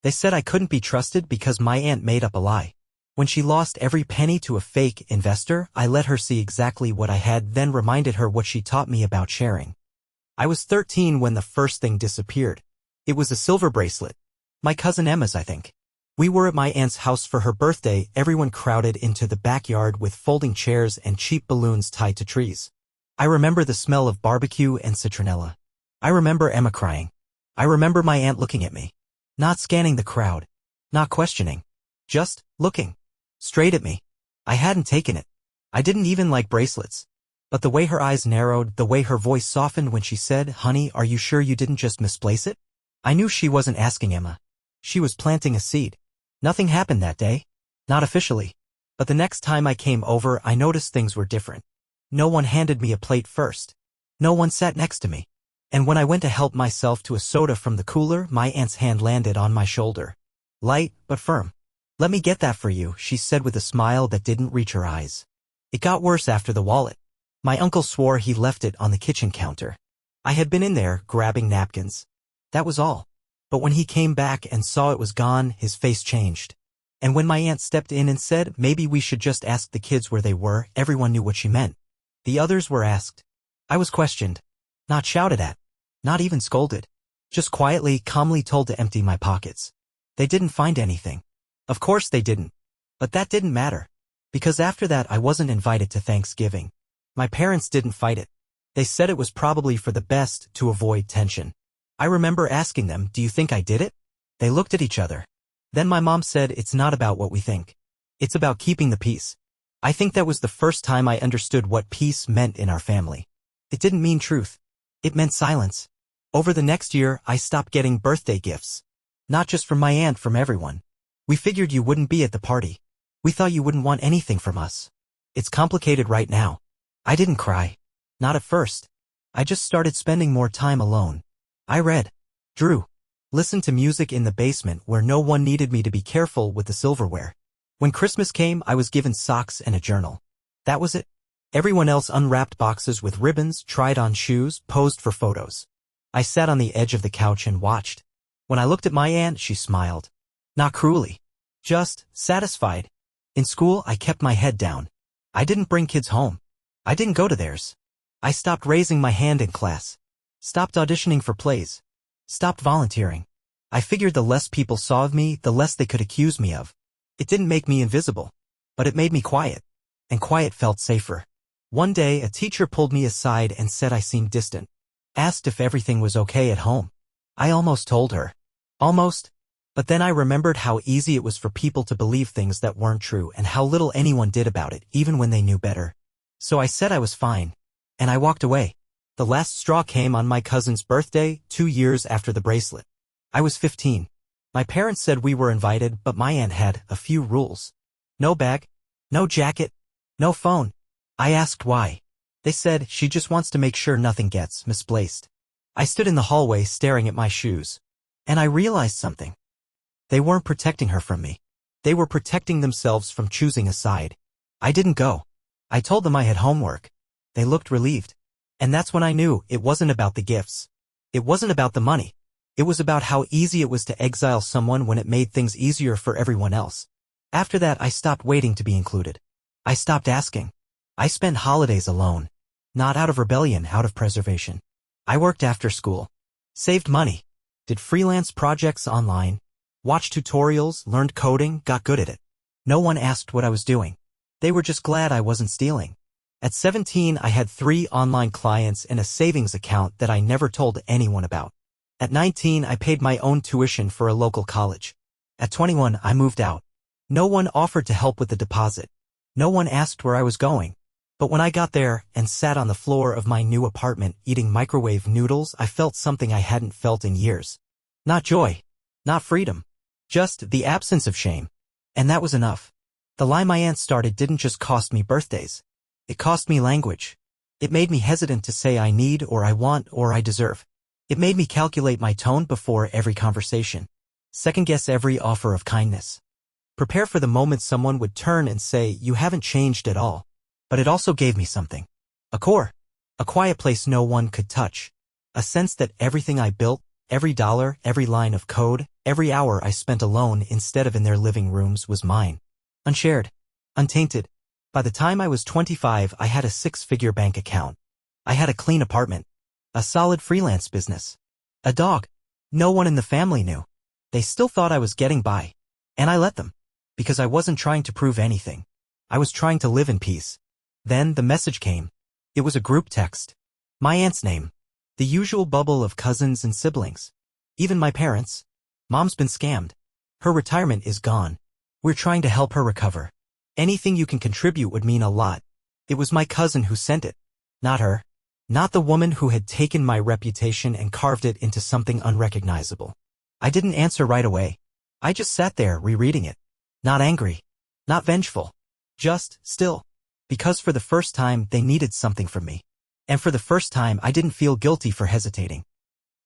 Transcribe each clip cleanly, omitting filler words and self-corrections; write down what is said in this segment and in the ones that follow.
They said I couldn't be trusted because my aunt made up a lie. When she lost every penny to a fake investor, I let her see exactly what I had, then reminded her what she taught me about sharing. I was 13 when the first thing disappeared. It was a silver bracelet. My cousin Emma's, I think. We were at my aunt's house for her birthday. Everyone crowded into the backyard with folding chairs and cheap balloons tied to trees. I remember the smell of barbecue and citronella. I remember Emma crying. I remember my aunt looking at me. Not scanning the crowd. Not questioning. Just looking. Straight at me. I hadn't taken it. I didn't even like bracelets. But the way her eyes narrowed, the way her voice softened when she said, "Honey, are you sure you didn't just misplace it?" I knew she wasn't asking Emma. She was planting a seed. Nothing happened that day. Not officially. But the next time I came over, I noticed things were different. No one handed me a plate first. No one sat next to me. And when I went to help myself to a soda from the cooler, my aunt's hand landed on my shoulder. Light, but firm. "Let me get that for you," she said with a smile that didn't reach her eyes. It got worse after the wallet. My uncle swore he left it on the kitchen counter. I had been in there, grabbing napkins. That was all. But when he came back and saw it was gone, his face changed. And when my aunt stepped in and said, "Maybe we should just ask the kids where they were," everyone knew what she meant. The others were asked. I was questioned. Not shouted at. Not even scolded. Just quietly, calmly told to empty my pockets. They didn't find anything. Of course they didn't. But that didn't matter. Because after that I wasn't invited to Thanksgiving. My parents didn't fight it. They said it was probably for the best to avoid tension. I remember asking them, "Do you think I did it?" They looked at each other. Then my mom said, "It's not about what we think. It's about keeping the peace." I think that was the first time I understood what peace meant in our family. It didn't mean truth. It meant silence. Over the next year, I stopped getting birthday gifts. Not just from my aunt, from everyone. We figured you wouldn't be at the party. We thought you wouldn't want anything from us. It's complicated right now. I didn't cry. Not at first. I just started spending more time alone. I read, drew, listened to music in the basement where no one needed me to be careful with the silverware. When Christmas came, I was given socks and a journal. That was it. Everyone else unwrapped boxes with ribbons, tried on shoes, posed for photos. I sat on the edge of the couch and watched. When I looked at my aunt, she smiled. Not cruelly. Just satisfied. In school, I kept my head down. I didn't bring kids home. I didn't go to theirs. I stopped raising my hand in class. Stopped auditioning for plays. Stopped volunteering. I figured the less people saw of me, the less they could accuse me of. It didn't make me invisible. But it made me quiet. And quiet felt safer. One day, a teacher pulled me aside and said I seemed distant. Asked if everything was okay at home. I almost told her. Almost. But then I remembered how easy it was for people to believe things that weren't true and how little anyone did about it, even when they knew better. So I said I was fine. And I walked away. The last straw came on my cousin's birthday, 2 years after the bracelet. I was 15. My parents said we were invited, but my aunt had a few rules. No bag. No jacket. No phone. I asked why. They said she just wants to make sure nothing gets misplaced. I stood in the hallway staring at my shoes. And I realized something. They weren't protecting her from me. They were protecting themselves from choosing a side. I didn't go. I told them I had homework. They looked relieved. And that's when I knew it wasn't about the gifts. It wasn't about the money. It was about how easy it was to exile someone when it made things easier for everyone else. After that, I stopped waiting to be included. I stopped asking. I spent holidays alone. Not out of rebellion, out of preservation. I worked after school. Saved money. Did freelance projects online. Watched tutorials, learned coding, got good at it. No one asked what I was doing. They were just glad I wasn't stealing. At 17, I had 3 online clients and a savings account that I never told anyone about. At 19, I paid my own tuition for a local college. At 21, I moved out. No one offered to help with the deposit. No one asked where I was going. But when I got there and sat on the floor of my new apartment eating microwave noodles, I felt something I hadn't felt in years. Not joy. Not freedom. Just the absence of shame. And that was enough. The lie my aunt started didn't just cost me birthdays. It cost me language. It made me hesitant to say I need or I want or I deserve. It made me calculate my tone before every conversation. Second-guess every offer of kindness. Prepare for the moment someone would turn and say, "You haven't changed at all." But it also gave me something. A core. A quiet place no one could touch. A sense that everything I built, Every dollar, every line of code, every hour I spent alone instead of in their living rooms was mine. Unshared. Untainted. By the time I was 25, I had a 6-figure bank account. I had a clean apartment. A solid freelance business. A dog. No one in the family knew. They still thought I was getting by. And I let them. Because I wasn't trying to prove anything. I was trying to live in peace. Then the message came. It was a group text. My aunt's name. The usual bubble of cousins and siblings. Even my parents. Mom's been scammed. Her retirement is gone. We're trying to help her recover. Anything you can contribute would mean a lot. It was my cousin who sent it. Not her. Not the woman who had taken my reputation and carved it into something unrecognizable. I didn't answer right away. I just sat there rereading it. Not angry. Not vengeful. Just still. Because for the first time they needed something from me. And for the first time I didn't feel guilty for hesitating.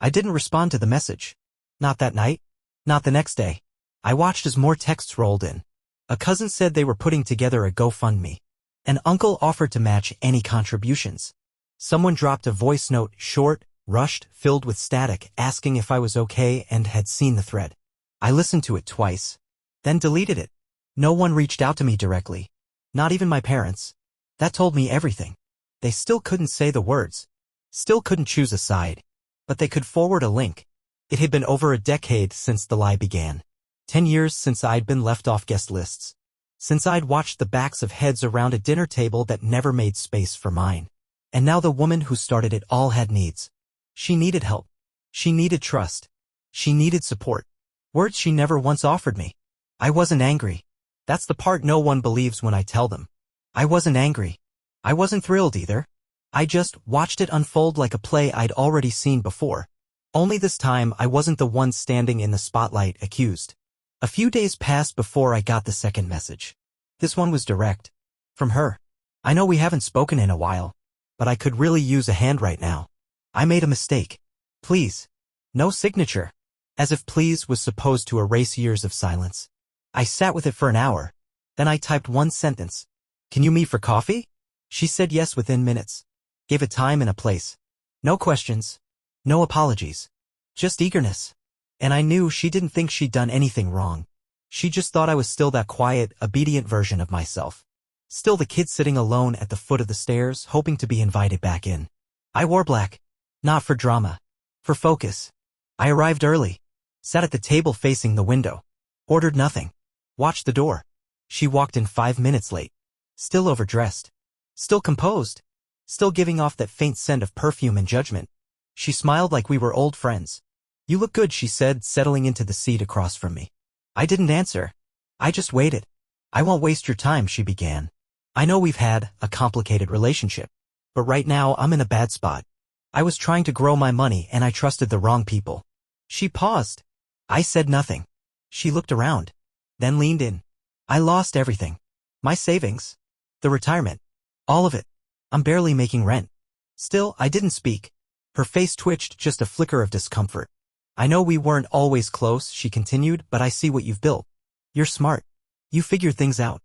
I didn't respond to the message. Not that night. Not the next day. I watched as more texts rolled in. A cousin said they were putting together a GoFundMe. An uncle offered to match any contributions. Someone dropped a voice note, short, rushed, filled with static, asking if I was okay and had seen the thread. I listened to it twice. Then deleted it. No one reached out to me directly. Not even my parents. That told me everything. They still couldn't say the words. Still couldn't choose a side. But they could forward a link. It had been over a decade since the lie began. 10 years since I'd been left off guest lists. Since I'd watched the backs of heads around a dinner table that never made space for mine. And now the woman who started it all had needs. She needed help. She needed trust. She needed support. Words she never once offered me. I wasn't angry. That's the part no one believes when I tell them. I wasn't angry. I wasn't thrilled either. I just watched it unfold like a play I'd already seen before. Only this time I wasn't the one standing in the spotlight accused. A few days passed before I got the second message. This one was direct. From her. I know we haven't spoken in a while, but I could really use a hand right now. I made a mistake. Please. No signature. As if please was supposed to erase years of silence. I sat with it for an hour. Then I typed one sentence. Can you meet for coffee? She said yes within minutes. Gave a time and a place. No questions. No apologies. Just eagerness. And I knew she didn't think she'd done anything wrong. She just thought I was still that quiet, obedient version of myself. Still the kid sitting alone at the foot of the stairs, hoping to be invited back in. I wore black. Not for drama. For focus. I arrived early. Sat at the table facing the window. Ordered nothing. Watched the door. She walked in 5 minutes late. Still overdressed. Still composed. Still giving off that faint scent of perfume and judgment. She smiled like we were old friends. You look good, she said, settling into the seat across from me. I didn't answer. I just waited. I won't waste your time, she began. I know we've had a complicated relationship. But right now I'm in a bad spot. I was trying to grow my money and I trusted the wrong people. She paused. I said nothing. She looked around. Then leaned in. I lost everything. My savings. The retirement. All of it. I'm barely making rent. Still, I didn't speak. Her face twitched, just a flicker of discomfort. I know we weren't always close, she continued, but I see what you've built. You're smart. You figure things out.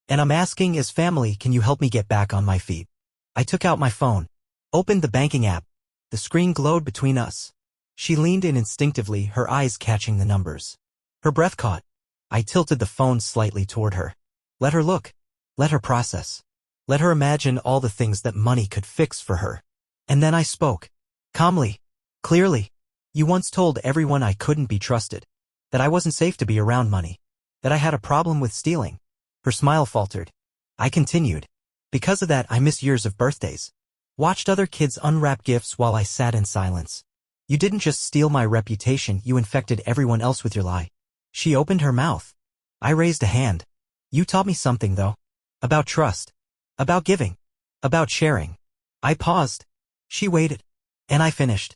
And I'm asking, as family, can you help me get back on my feet? I took out my phone. Opened the banking app. The screen glowed between us. She leaned in instinctively, her eyes catching the numbers. Her breath caught. I tilted the phone slightly toward her. Let her look. Let her process. Let her imagine all the things that money could fix for her. And then I spoke. Calmly. Clearly. You once told everyone I couldn't be trusted. That I wasn't safe to be around money. That I had a problem with stealing. Her smile faltered. I continued. Because of that I miss years of birthdays. Watched other kids unwrap gifts while I sat in silence. You didn't just steal my reputation, you infected everyone else with your lie. She opened her mouth. I raised a hand. You taught me something, though. About trust. About giving. About sharing. I paused. She waited. And I finished.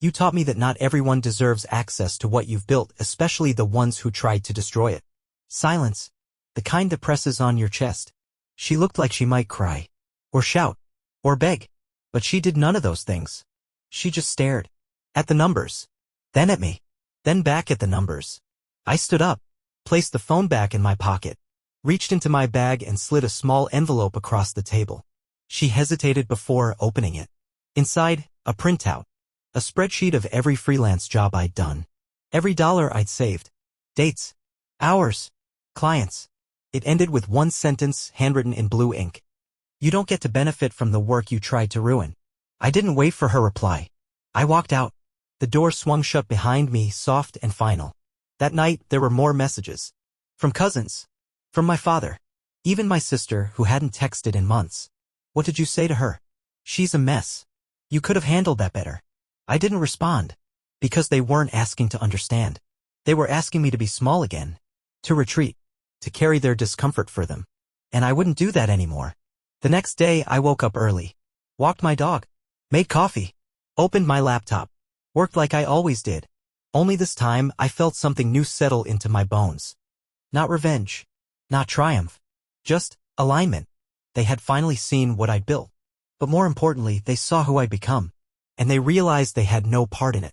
You taught me that not everyone deserves access to what you've built, especially the ones who tried to destroy it. Silence. The kind that presses on your chest. She looked like she might cry. Or shout. Or beg. But she did none of those things. She just stared. At the numbers. Then at me. Then back at the numbers. I stood up. Placed the phone back in my pocket. Reached into my bag and slid a small envelope across the table. She hesitated before opening it. Inside, a printout. A spreadsheet of every freelance job I'd done. Every dollar I'd saved. Dates. Hours. Clients. It ended with one sentence handwritten in blue ink. You don't get to benefit from the work you tried to ruin. I didn't wait for her reply. I walked out. The door swung shut behind me, soft and final. That night, there were more messages. From cousins. From my father. Even my sister, who hadn't texted in months. What did you say to her? She's a mess. You could have handled that better. I didn't respond. Because they weren't asking to understand. They were asking me to be small again. To retreat. To carry their discomfort for them. And I wouldn't do that anymore. The next day, I woke up early. Walked my dog. Made coffee. Opened my laptop. Worked like I always did. Only this time, I felt something new settle into my bones. Not revenge. Not triumph. Just alignment. They had finally seen what I'd built. But more importantly, they saw who I'd become. And they realized they had no part in it.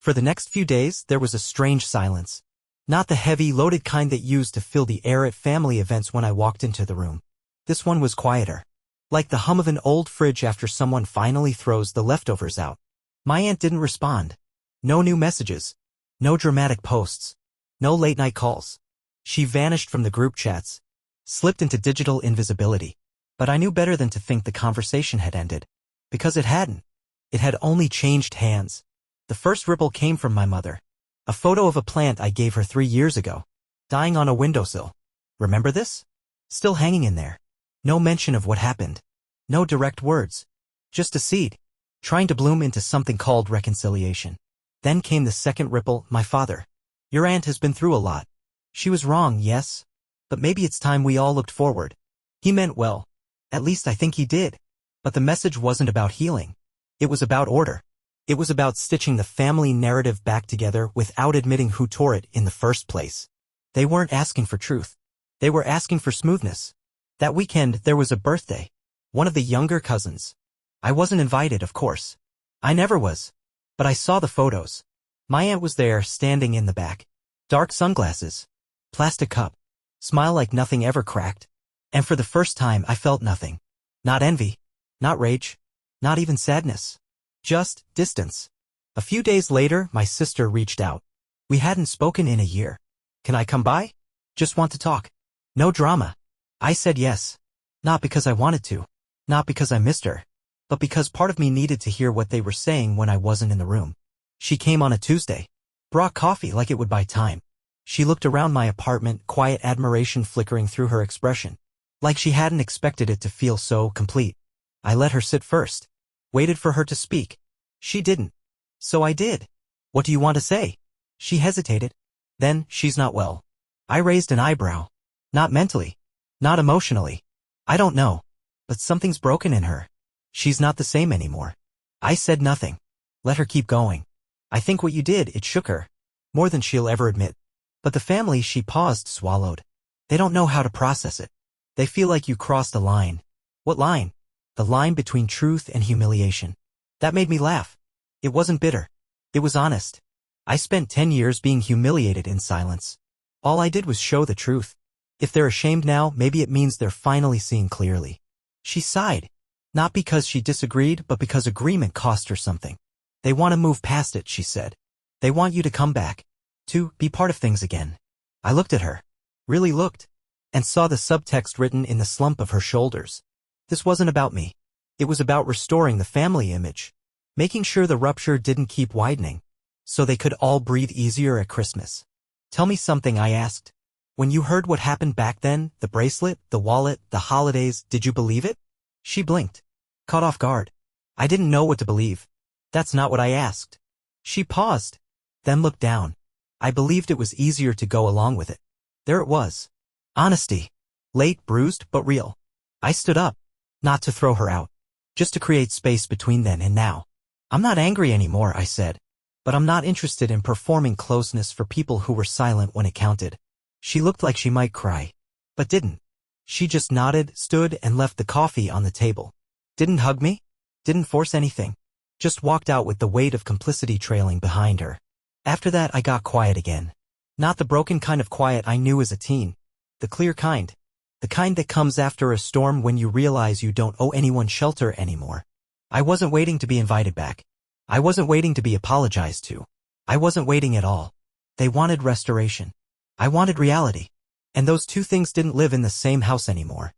For the next few days, there was a strange silence. Not the heavy, loaded kind that used to fill the air at family events when I walked into the room. This one was quieter. Like the hum of an old fridge after someone finally throws the leftovers out. My aunt didn't respond. No new messages. No dramatic posts. No late-night calls. She vanished from the group chats. Slipped into digital invisibility. But I knew better than to think the conversation had ended. Because it hadn't. It had only changed hands. The first ripple came from my mother. A photo of a plant I gave her 3 years ago. Dying on a windowsill. Remember this? Still hanging in there. No mention of what happened. No direct words. Just a seed. Trying to bloom into something called reconciliation. Then came the second ripple, my father. Your aunt has been through a lot. She was wrong, yes. But maybe it's time we all looked forward. He meant well. At least I think he did. But the message wasn't about healing. It was about order. It was about stitching the family narrative back together without admitting who tore it in the first place. They weren't asking for truth. They were asking for smoothness. That weekend, there was a birthday. One of the younger cousins. I wasn't invited, of course. I never was. But I saw the photos. My aunt was there, standing in the back. Dark sunglasses. Plastic cup. Smile like nothing ever cracked. And for the first time, I felt nothing. Not envy. Not rage. Not even sadness. Just distance. A few days later, my sister reached out. We hadn't spoken in a year. Can I come by? Just want to talk. No drama. I said yes. Not because I wanted to. Not because I missed her. But because part of me needed to hear what they were saying when I wasn't in the room. She came on a Tuesday. Brought coffee like it would buy time. She looked around my apartment, quiet admiration flickering through her expression. Like she hadn't expected it to feel so complete. I let her sit first. Waited for her to speak. She didn't. So I did. What do you want to say? She hesitated. Then, she's not well. I raised an eyebrow. Not mentally. Not emotionally. I don't know. But something's broken in her. She's not the same anymore. I said nothing. Let her keep going. I think what you did, it shook her. More than she'll ever admit. But the family, she paused, swallowed. They don't know how to process it. They feel like you crossed a line. What line? The line between truth and humiliation. That made me laugh. It wasn't bitter. It was honest. I spent 10 years being humiliated in silence. All I did was show the truth. If they're ashamed now, maybe it means they're finally seeing clearly. She sighed. Not because she disagreed, but because agreement cost her something. They want to move past it, she said. They want you to come back. To be part of things again. I looked at her. Really looked. And saw the subtext written in the slump of her shoulders. This wasn't about me. It was about restoring the family image. Making sure the rupture didn't keep widening. So they could all breathe easier at Christmas. Tell me something, I asked. When you heard what happened back then, the bracelet, the wallet, the holidays, did you believe it? She blinked. Caught off guard. I didn't know what to believe. That's not what I asked. She paused. Then looked down. I believed it was easier to go along with it. There it was. Honesty. Late, bruised, but real. I stood up. Not to throw her out. Just to create space between then and now. I'm not angry anymore, I said. But I'm not interested in performing closeness for people who were silent when it counted. She looked like she might cry. But didn't. She just nodded, stood, and left the coffee on the table. Didn't hug me. Didn't force anything. Just walked out with the weight of complicity trailing behind her. After that, I got quiet again. Not the broken kind of quiet I knew as a teen. The clear kind. The kind that comes after a storm when you realize you don't owe anyone shelter anymore. I wasn't waiting to be invited back. I wasn't waiting to be apologized to. I wasn't waiting at all. They wanted restoration. I wanted reality. And those two things didn't live in the same house anymore.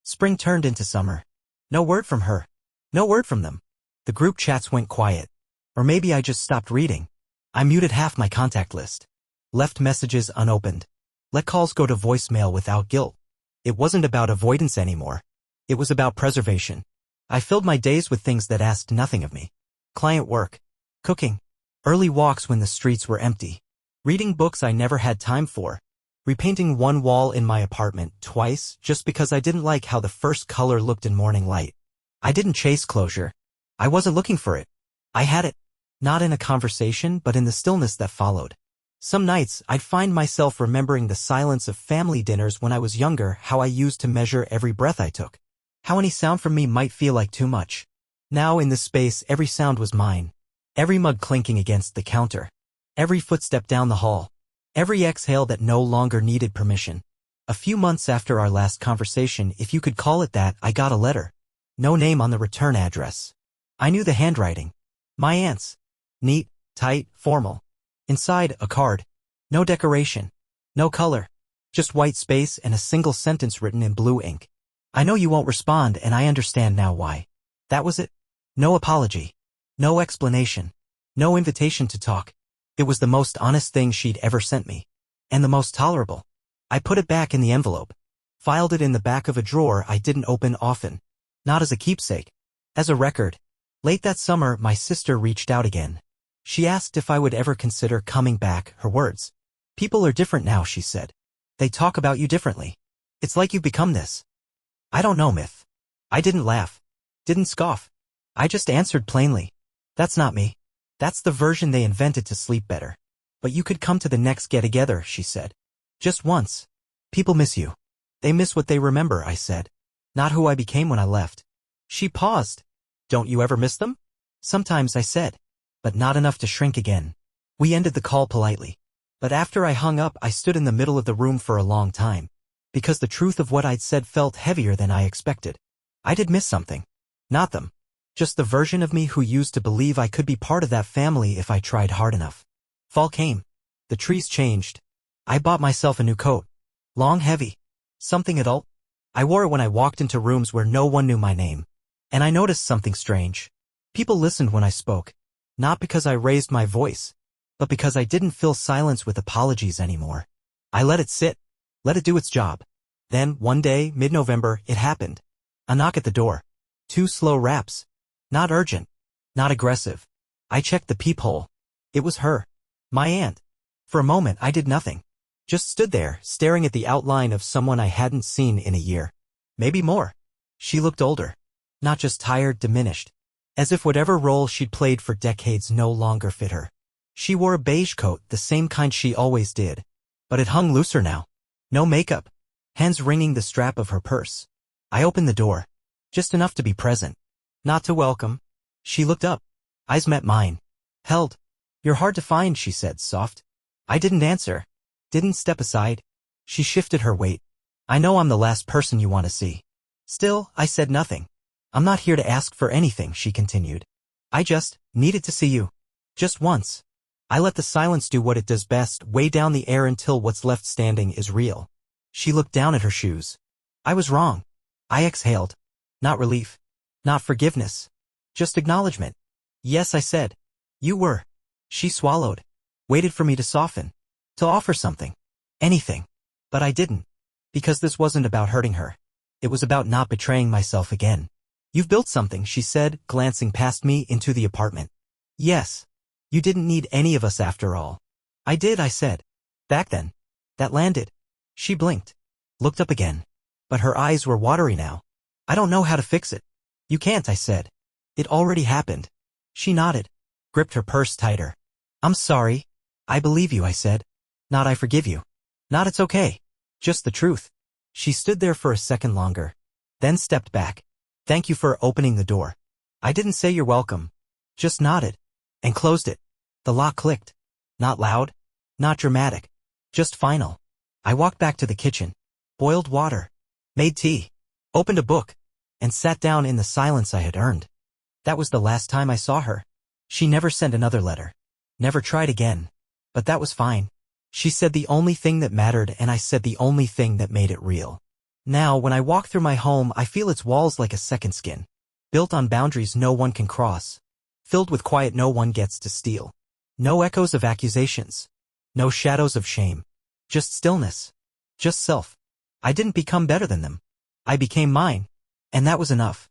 Spring turned into summer. No word from her. No word from them. The group chats went quiet. Or maybe I just stopped reading. I muted half my contact list. Left messages unopened. Let calls go to voicemail without guilt. It wasn't about avoidance anymore. It was about preservation. I filled my days with things that asked nothing of me. Client work. Cooking. Early walks when the streets were empty. Reading books I never had time for. Repainting one wall in my apartment twice just because I didn't like how the first color looked in morning light. I didn't chase closure. I wasn't looking for it. I had it. Not in a conversation, but in the stillness that followed. Some nights, I'd find myself remembering the silence of family dinners when I was younger, how I used to measure every breath I took. How any sound from me might feel like too much. Now in this space, every sound was mine. Every mug clinking against the counter. Every footstep down the hall. Every exhale that no longer needed permission. A few months after our last conversation, if you could call it that, I got a letter. No name on the return address. I knew the handwriting. My aunt's. Neat, tight, formal. Inside, a card. No decoration. No color. Just white space and a single sentence written in blue ink. I know you won't respond, and I understand now why. That was it. No apology. No explanation. No invitation to talk. It was the most honest thing she'd ever sent me. And the most tolerable. I put it back in the envelope. Filed it in the back of a drawer I didn't open often. Not as a keepsake. As a record. Late that summer, my sister reached out again. She asked if I would ever consider coming back, her words. People are different now, she said. They talk about you differently. It's like you've become this. I don't know, Myth. I didn't laugh. Didn't scoff. I just answered plainly. That's not me. That's the version they invented to sleep better. But you could come to the next get-together, she said. Just once. People miss you. They miss what they remember, I said. Not who I became when I left. She paused. Don't you ever miss them? Sometimes, I said. But not enough to shrink again. We ended the call politely. But after I hung up, I stood in the middle of the room for a long time. Because the truth of what I'd said felt heavier than I expected. I did miss something. Not them. Just the version of me who used to believe I could be part of that family if I tried hard enough. Fall came. The trees changed. I bought myself a new coat. Long, heavy. Something adult. I wore it when I walked into rooms where no one knew my name. And I noticed something strange. People listened when I spoke. Not because I raised my voice, but because I didn't fill silence with apologies anymore. I let it sit. Let it do its job. Then, one day, mid-November, it happened. A knock at the door. 2 slow raps. Not urgent. Not aggressive. I checked the peephole. It was her. My aunt. For a moment, I did nothing. Just stood there, staring at the outline of someone I hadn't seen in a year. Maybe more. She looked older. Not just tired, diminished. As if whatever role she'd played for decades no longer fit her. She wore a beige coat, the same kind she always did. But it hung looser now. No makeup. Hands wringing the strap of her purse. I opened the door. Just enough to be present. Not to welcome. She looked up. Eyes met mine. Held. You're hard to find, she said, soft. I didn't answer. Didn't step aside. She shifted her weight. I know I'm the last person you want to see. Still, I said nothing. I'm not here to ask for anything, she continued. I just needed to see you. Just once. I let the silence do what it does best, weigh down the air until what's left standing is real. She looked down at her shoes. I was wrong. I exhaled. Not relief. Not forgiveness. Just acknowledgement. Yes, I said. You were. She swallowed. Waited for me to soften. To offer something. Anything. But I didn't. Because this wasn't about hurting her. It was about not betraying myself again. You've built something, she said, glancing past me into the apartment. Yes. You didn't need any of us after all. I did, I said. Back then. That landed. She blinked. Looked up again. But her eyes were watery now. I don't know how to fix it. You can't, I said. It already happened. She nodded. Gripped her purse tighter. I'm sorry. I believe you, I said. Not I forgive you. Not it's okay. Just the truth. She stood there for a second longer. Then stepped back. Thank you for opening the door. I didn't say you're welcome. Just nodded. And closed it. The lock clicked. Not loud. Not dramatic. Just final. I walked back to the kitchen. Boiled water. Made tea. Opened a book. And sat down in the silence I had earned. That was the last time I saw her. She never sent another letter. Never tried again. But that was fine. She said the only thing that mattered and I said the only thing that made it real. Now, when I walk through my home, I feel its walls like a second skin. Built on boundaries no one can cross. Filled with quiet no one gets to steal. No echoes of accusations. No shadows of shame. Just stillness. Just self. I didn't become better than them. I became mine. And that was enough.